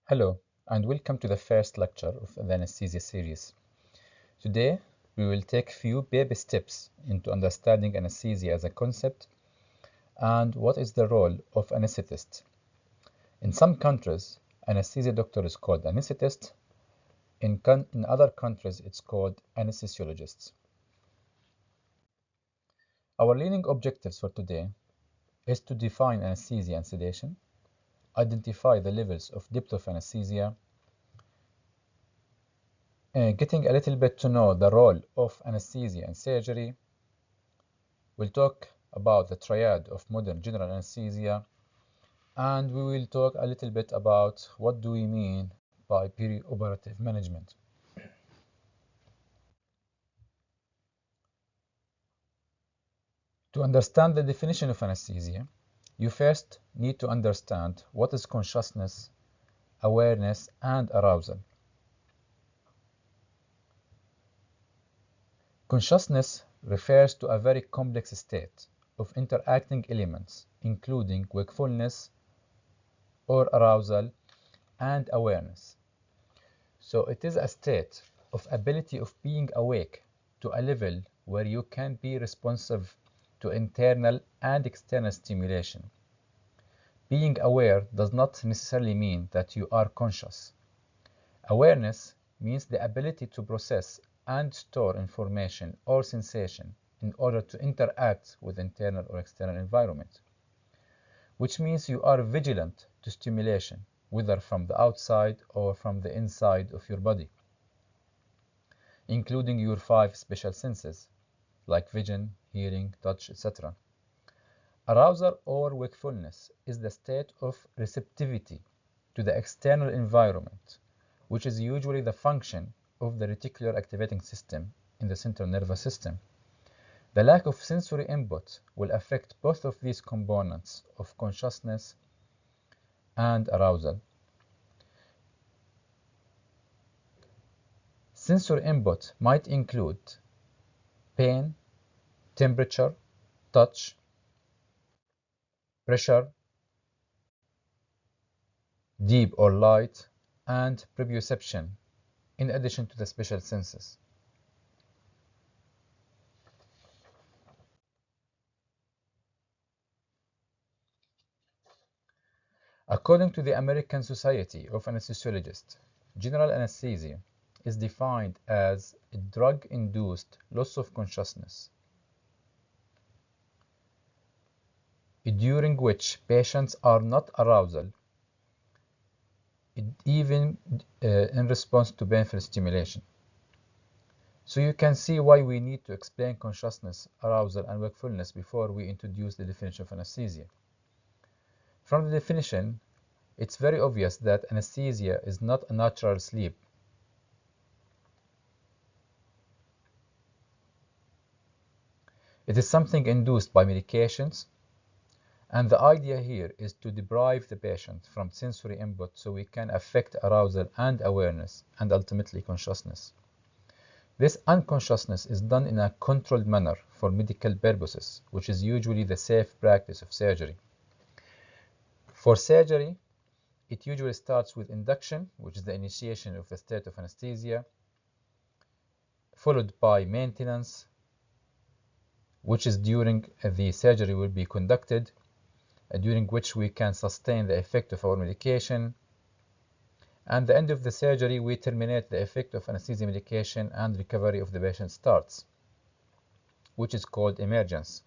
Hello, and welcome to the first lecture of the anesthesia series. Today, we will take few baby steps into understanding anesthesia as a concept and what is the role of anesthetist. In some countries, anesthesia doctor is called anesthetist. In other countries, it's called anesthesiologists. Our learning objectives for today is to define anesthesia and sedation, identify the levels of depth of anesthesia, getting a little bit to know the role of anesthesia in surgery. We'll talk about the triad of modern general anesthesia, and we will talk a little bit about what do we mean by perioperative management. To understand the definition of anesthesia, you first need to understand what is consciousness, awareness, and arousal. Consciousness refers to a very complex state of interacting elements, including wakefulness or arousal and awareness. So it is a state of ability of being awake to a level where you can be responsive to internal and external stimulation. Being aware does not necessarily mean that you are conscious. Awareness means the ability to process and store information or sensation in order to interact with internal or external environment, which means you are vigilant to stimulation, whether from the outside or from the inside of your body, including your 5 special senses, like vision, hearing, touch, etc. Arousal or wakefulness is the state of receptivity to the external environment, which is usually the function of the reticular activating system in the central nervous system. The lack of sensory input will affect both of these components of consciousness and arousal. Sensory input might include pain, temperature, touch, pressure, deep or light, and proprioception, in addition to the special senses. According to the American Society of Anesthesiologists, general anesthesia is defined as a drug-induced loss of consciousness, during which patients are not arousal, even in response to painful stimulation. So you can see why we need to explain consciousness, arousal, and wakefulness before we introduce the definition of anesthesia. From the definition, it's very obvious that anesthesia is not a natural sleep. It is something induced by medications, and the idea here is to deprive the patient from sensory input so we can affect arousal and awareness and ultimately consciousness. This unconsciousness is done in a controlled manner for medical purposes, which is usually the safe practice of surgery. For surgery, it usually starts with induction, which is the initiation of the state of anesthesia, followed by maintenance, which is during the surgery will be conducted, during which we can sustain the effect of our medication. And the end of the surgery, we terminate the effect of anesthesia medication and recovery of the patient starts, which is called emergence.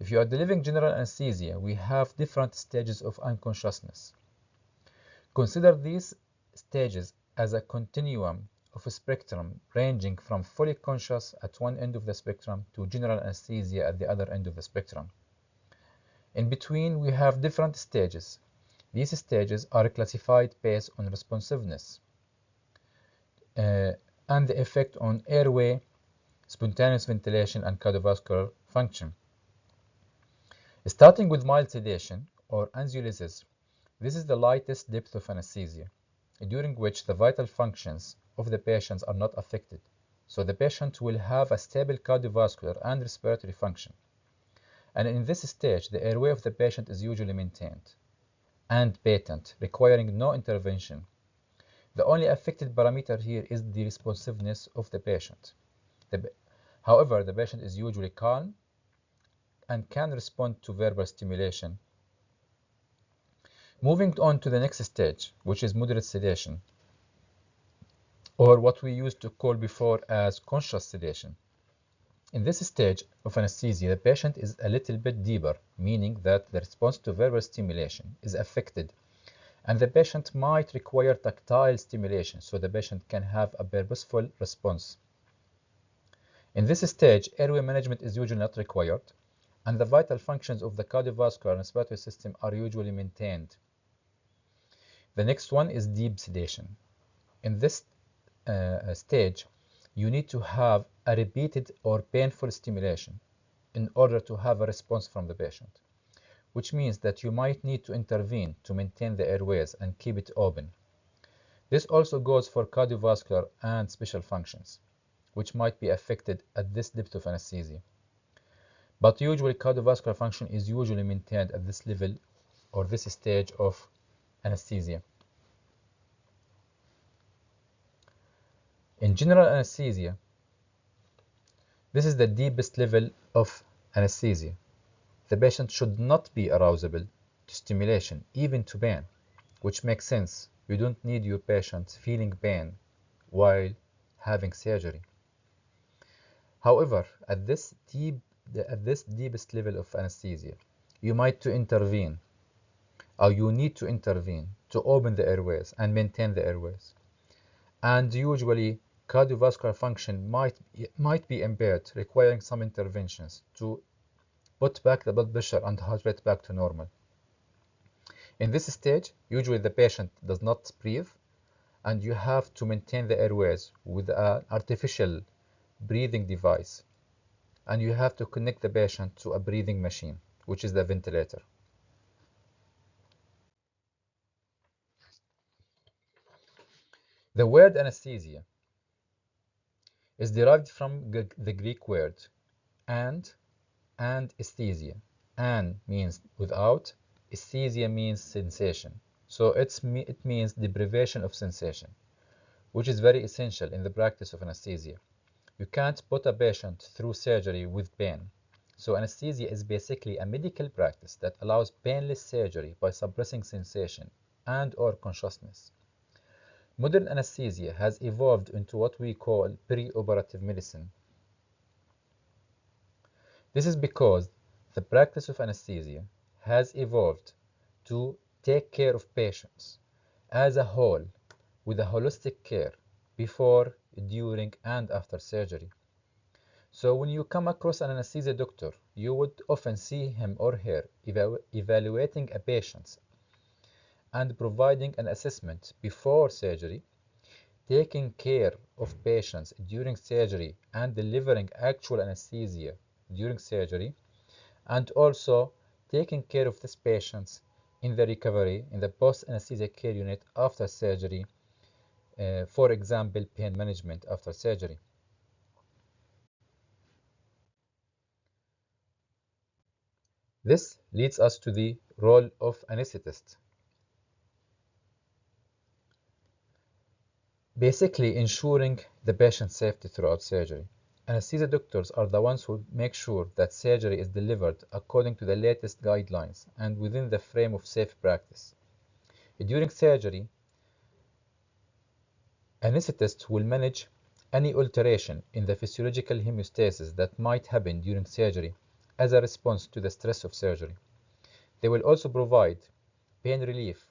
If you are delivering general anesthesia, we have different stages of unconsciousness. Consider these stages as a continuum of a spectrum ranging from fully conscious at one end of the spectrum to general anesthesia at the other end of the spectrum. In between, we have different stages. These stages are classified based on responsiveness and the effect on airway, spontaneous ventilation, and cardiovascular function. Starting with mild sedation or anxiolysis, this is the lightest depth of anesthesia, during which the vital functions of the patient are not affected, so the patient will have a stable cardiovascular and respiratory function. And in this stage, the airway of the patient is usually maintained. and patent, requiring no intervention. The only affected parameter here is the responsiveness of the patient. However, the patient is usually calm and can respond to verbal stimulation. Moving on to the next stage, which is moderate sedation, or what we used to call before as conscious sedation. In this stage of anesthesia, the patient is a little bit deeper, meaning that the response to verbal stimulation is affected, and the patient might require tactile stimulation so the patient can have a purposeful response. In this stage, airway management is usually not required, and the vital functions of the cardiovascular and respiratory system are usually maintained. The next one is deep sedation. In this stage, you need to have a repeated or painful stimulation in order to have a response from the patient, which means that you might need to intervene to maintain the airways and keep it open. This also goes for cardiovascular and special functions, which might be affected at this depth of anesthesia. But usually cardiovascular function is usually maintained at this level or this stage of anesthesia. In general anesthesia, this is the deepest level of anesthesia. The patient should not be arousable to stimulation, even to pain, which makes sense. You don't need your patient feeling pain while having surgery. However, at this deepest level of anesthesia, you might to intervene, or you need to intervene to open the airways and maintain the airways. And usually, cardiovascular function might be impaired, requiring some interventions to put back the blood pressure and heart rate back to normal. In this stage, usually the patient does not breathe, and you have to maintain the airways with an artificial breathing device, and you have to connect the patient to a breathing machine, which is the ventilator. The word anesthesia is derived from the Greek word and aesthesia. An means without, aesthesia means sensation. So it means deprivation of sensation, which is very essential in the practice of anesthesia. You can't put a patient through surgery with pain. So anesthesia is basically a medical practice that allows painless surgery by suppressing sensation and/or consciousness. Modern anesthesia has evolved into what we call pre-operative medicine. This is because the practice of anesthesia has evolved to take care of patients as a whole with a holistic care before, during, and after surgery. So when you come across an anesthesia doctor, you would often see him or her evaluating a patient and providing an assessment before surgery, taking care of patients during surgery and delivering actual anesthesia during surgery, and also taking care of these patients in the recovery in the post-anesthesia care unit after surgery, for example, pain management after surgery. This leads us to the role of anesthetist. Basically ensuring the patient's safety throughout surgery. Anesthesia doctors are the ones who make sure that surgery is delivered according to the latest guidelines and within the frame of safe practice. During surgery, anesthetists will manage any alteration in the physiological homeostasis that might happen during surgery as a response to the stress of surgery. They will also provide pain relief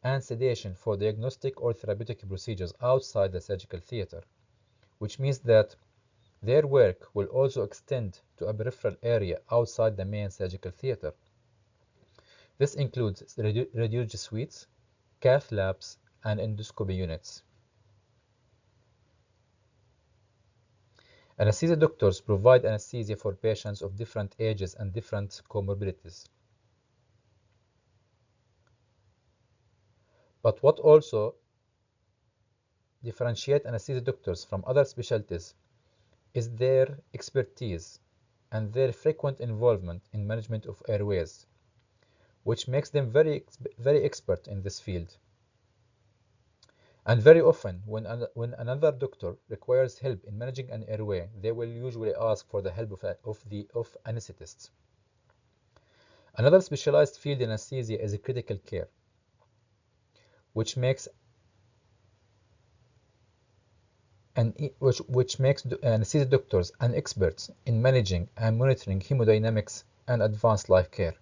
and sedation for diagnostic or therapeutic procedures outside the surgical theater, which means that their work will also extend to a peripheral area outside the main surgical theater. This includes radiology suites, cath labs, and endoscopy units. Anesthesia doctors provide anesthesia for patients of different ages and different comorbidities. But what also differentiates anesthesia doctors from other specialties is their expertise and their frequent involvement in management of airways, which makes them very expert in this field. And very often, when another doctor requires help in managing an airway, they will usually ask for the help of anesthetists. Another specialized field in anesthesia is critical care, which makes anesthesia doctors and experts in managing and monitoring hemodynamics and advanced life care.